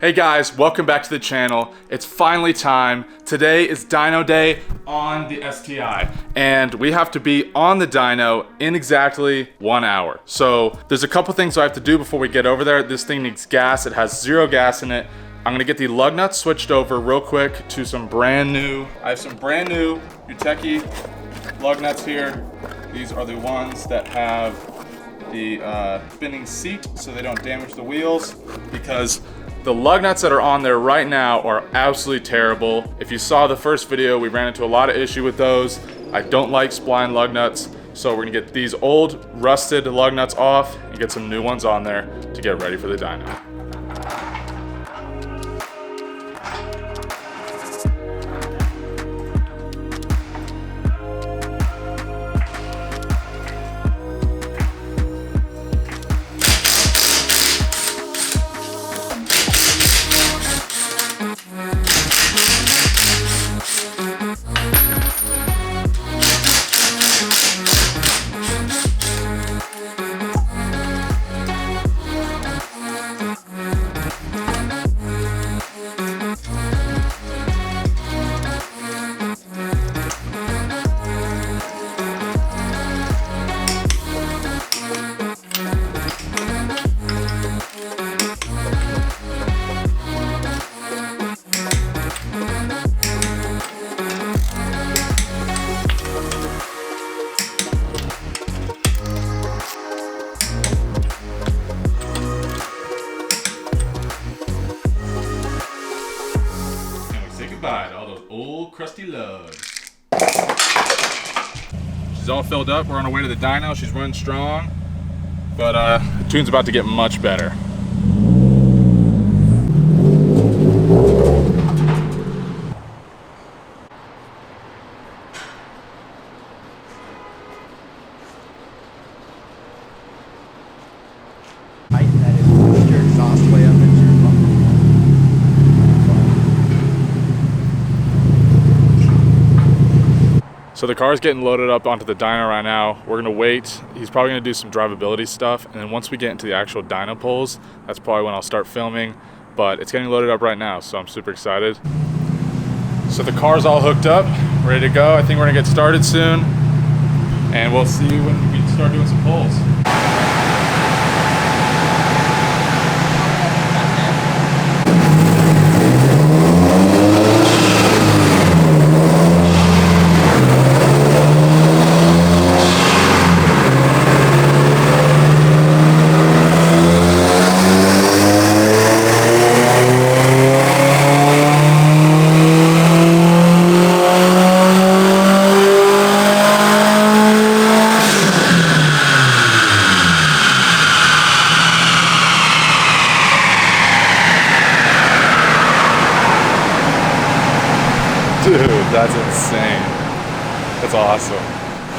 Hey guys, welcome back to the channel. It's finally time. Today is dyno day on the STI, and we have to be on the dyno in exactly 1 hour. So there's a couple things I have to do before we get over there. This thing needs gas. It has 0 gas in it. I'm gonna get the lug nuts switched over real quick to some brand new. I have some brand new Uteki lug nuts here. These are the ones that have the spinning seat so they don't damage the wheels, because the lug nuts that are on there right now are absolutely terrible. If you saw the first video, we ran into a lot of issue with those. I don't like spline lug nuts, so we're gonna get these old rusted lug nuts off and get some new ones on there to get ready for the dyno. Goodbye to all those old crusty lugs. She's all filled up. We're on our way to the dyno. She's running strong, but the tune's about to get much better. So the car's getting loaded up onto the dyno right now. We're gonna wait. He's probably gonna do some drivability stuff, and then once we get into the actual dyno pulls, that's probably when I'll start filming. But it's getting loaded up right now, so I'm super excited. So the car's all hooked up, ready to go. I think we're gonna get started soon, and we'll see you when we start doing some pulls. Dude, that's insane. That's awesome.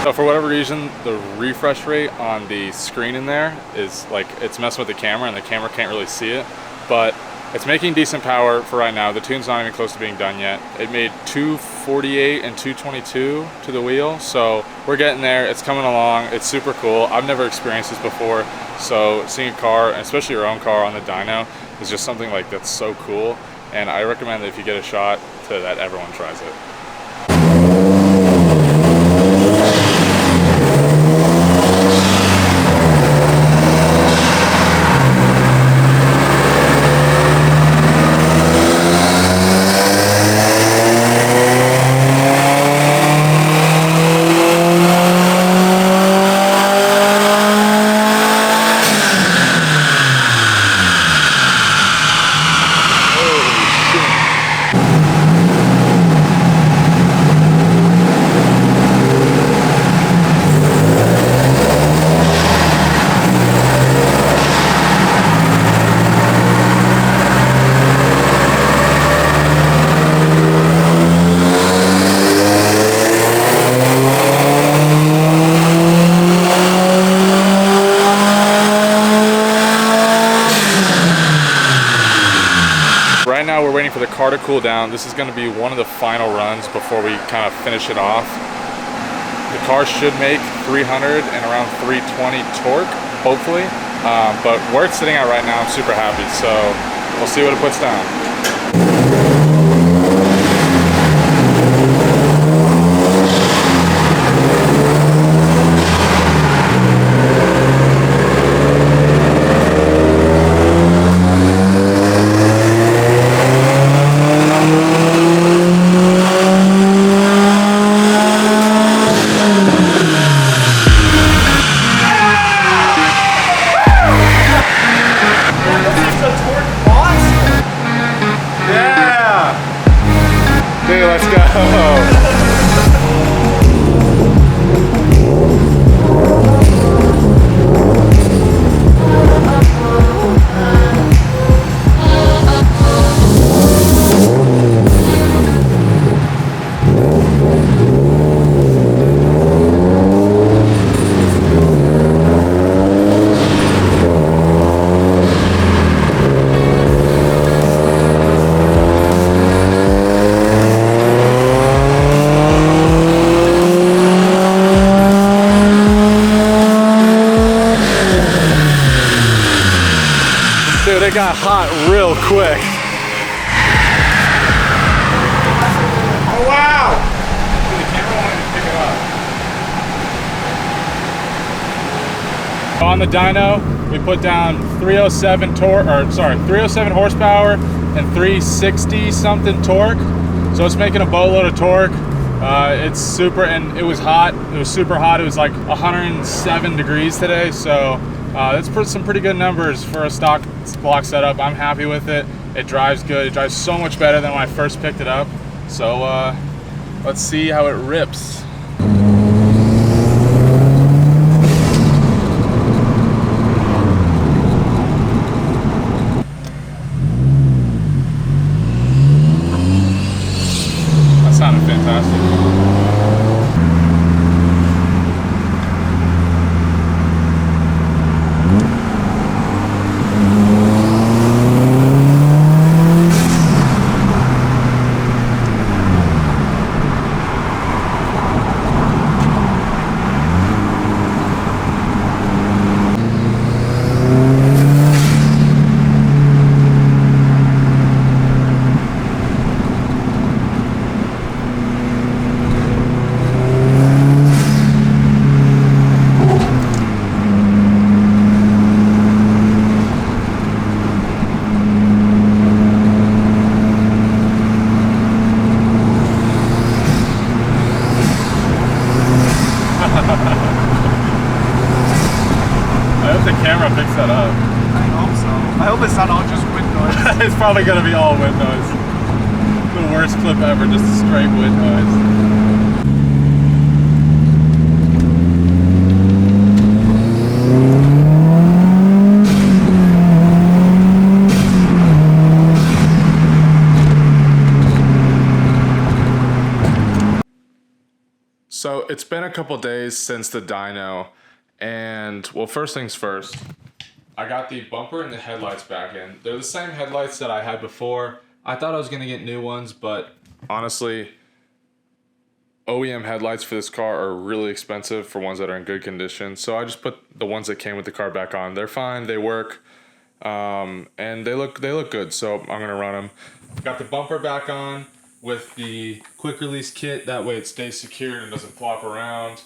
So for whatever reason, the refresh rate on the screen in there is like, it's messing with the camera, and the camera can't really see it, but it's making decent power for right now. The tune's not even close to being done yet. It made 248 and 222 to the wheel, so we're getting there. It's coming along. It's super cool. I've never experienced this before, so seeing a car, especially your own car on the dyno, is just something like that's so cool. And I recommend that if you get a shot, that everyone tries it. Right now we're waiting for the car to cool down. This is going to be one of the final runs before we kind of finish it off. The car should make 300 and around 320 torque, hopefully. But where it's sitting at right now, I'm super happy. So We'll see what it puts down. Dude, let's go. Dude, it got hot real quick. Oh, wow! Dude, the camera wanted to pick it up. On the dyno, we put down 307 307 horsepower and 360 something torque. So it's making a boatload of torque. It's super, and it was hot. It was super hot. It was like 107 degrees today. So that's some pretty good numbers for a stock block setup. I'm happy with it. It drives good. It drives so much better than when I first picked it up. So let's see how it rips. That sounded fantastic. I hope the camera picks that up. I hope so. I hope it's not all just wind noise. It's probably gonna be all wind noise. The worst clip ever, just a straight wind noise. So it's been a couple days since the dyno, and well, first things first, I got the bumper and the headlights back in. They're the same headlights that I had before. I thought I was gonna get new ones, but honestly, OEM headlights for this car are really expensive for ones that are in good condition. So I just put the ones that came with the car back on. They're fine, they work, and they look good. So I'm gonna run them. Got the bumper back on with the quick release kit. That way it stays secure and doesn't flop around.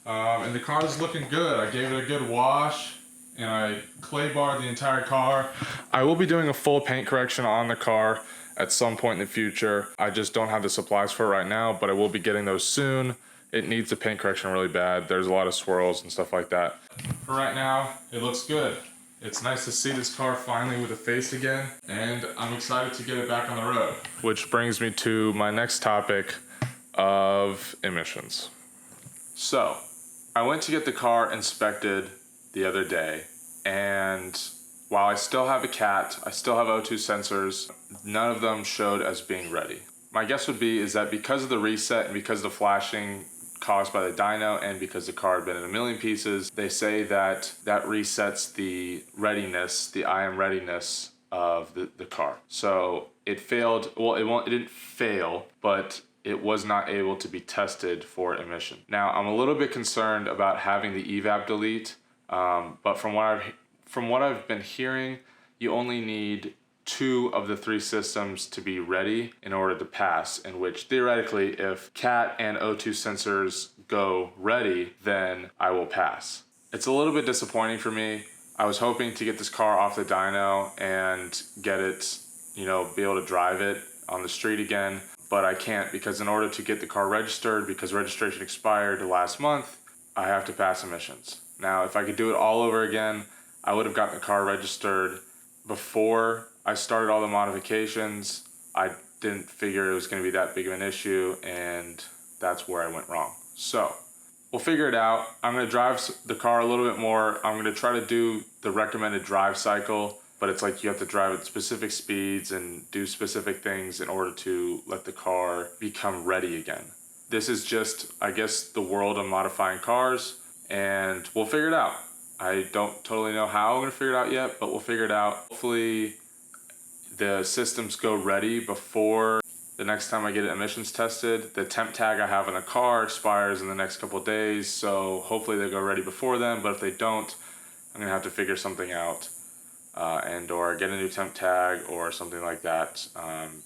And the car is looking good. I gave it a good wash and I clay barred the entire car. I will be doing a full paint correction on the car at some point in the future. I just don't have the supplies for it right now, but I will be getting those soon. It needs a paint correction really bad. There's a lot of swirls and stuff like that. For right now, it looks good. It's nice to see this car finally with a face again, and I'm excited to get it back on the road. Which brings me to my next topic of emissions. So, I went to get the car inspected the other day, and while I still have a CAT, I still have O2 sensors, none of them showed as being ready. My guess would be is that because of the reset and because of the flashing caused by the dyno and because the car had been in a million pieces, they say that that resets the readiness, the I am readiness of the car. So it failed, well, it didn't fail, but it was not able to be tested for emission. Now, I'm a little bit concerned about having the evap delete, but from what I've been hearing, you only need 2 of the 3 systems to be ready in order to pass, in which theoretically if CAT and O2 sensors go ready, then I will pass. It's a little bit disappointing for me. I was hoping to get this car off the dyno and get it, you know, be able to drive it on the street again, but I can't, because in order to get the car registered, because registration expired last month, I have to pass emissions. Now, if I could do it all over again, I would have gotten the car registered before I started all the modifications. I didn't figure it was going to be that big of an issue, and that's where I went wrong. So we'll figure it out. I'm going to drive the car a little bit more. I'm going to try to do the recommended drive cycle, but it's like you have to drive at specific speeds and do specific things in order to let the car become ready again. This is just, I guess, the world of modifying cars, and we'll figure it out. I don't totally know how I'm going to figure it out yet, but we'll figure it out. Hopefully the systems go ready before the next time I get it emissions tested. The temp tag I have in the car expires in the next couple of days, so hopefully they go ready before then, but if they don't, I'm going to have to figure something out and or get a new temp tag or something like that,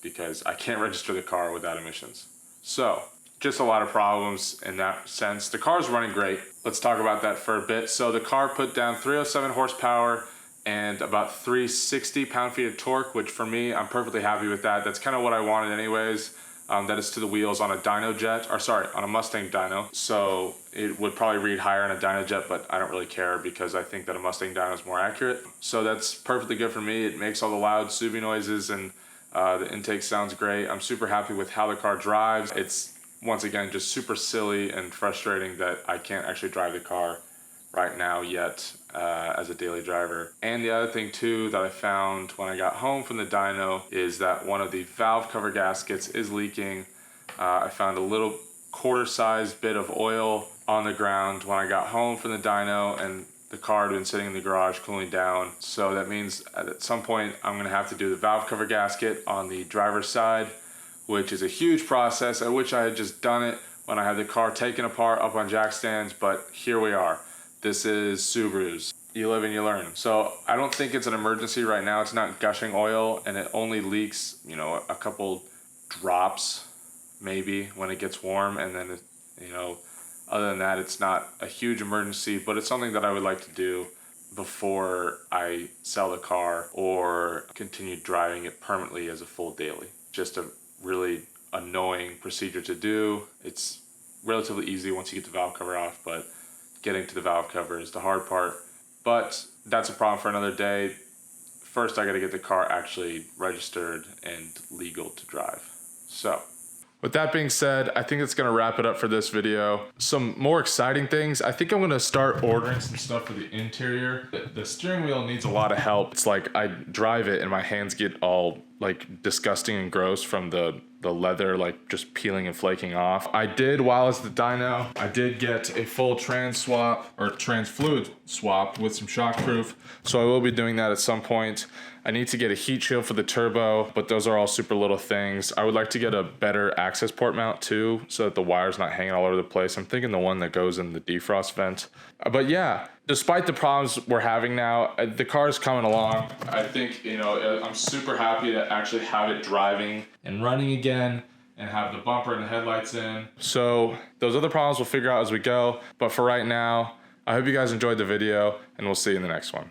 because I can't register the car without emissions. So just a lot of problems in that sense. The car's running great. Let's talk about that for a bit. So the car put down 307 horsepower and about 360 pound-feet of torque, which for me, I'm perfectly happy with that. That's kind of what I wanted anyways. That is to the wheels on a dyno jet, or sorry, on a Mustang dyno. So it would probably read higher on a dyno jet, but I don't really care because I think that a Mustang dyno is more accurate. So that's perfectly good for me. It makes all the loud Subi noises and the intake sounds great. I'm super happy with how the car drives. It's, once again, just super silly and frustrating that I can't actually drive the car right now yet as a daily driver. And the other thing too that I found when I got home from the dyno is that one of the valve cover gaskets is leaking. I found a little quarter-sized bit of oil on the ground when I got home from the dyno, and the car had been sitting in the garage cooling down. So that means at some point I'm gonna have to do the valve cover gasket on the driver's side, which is a huge process. I wish I had just done it when I had the car taken apart up on jack stands, but here we are. This is Subarus. You live and you learn. So I don't think it's an emergency right now. It's not gushing oil, and it only leaks, you know, a couple drops maybe when it gets warm, and then, you know, other than that, it's not a huge emergency, but it's something that I would like to do before I sell the car or continue driving it permanently as a full daily. Just a really annoying procedure to do. It's relatively easy once you get the valve cover off, but getting to the valve cover is the hard part. But that's a problem for another day. First, I gotta get the car actually registered and legal to drive. So, with that being said, I think it's gonna wrap it up for this video. Some more exciting things. I think I'm gonna start ordering some stuff for the interior. The steering wheel needs a lot of help. It's like I drive it and my hands get all like disgusting and gross from the leather like just peeling and flaking off. I did, while I was at the dyno, I did get a full trans swap or trans fluid swap with some shockproof. So I will be doing that at some point. I need to get a heat shield for the turbo, but those are all super little things. I would like to get a better access port mount too, so that the wire's not hanging all over the place. I'm thinking the one that goes in the defrost vent. But yeah, despite the problems we're having now, the car is coming along. I think, you know, I'm super happy to actually have it driving and running again and have the bumper and the headlights in. So those other problems we'll figure out as we go. But for right now, I hope you guys enjoyed the video, and we'll see you in the next one.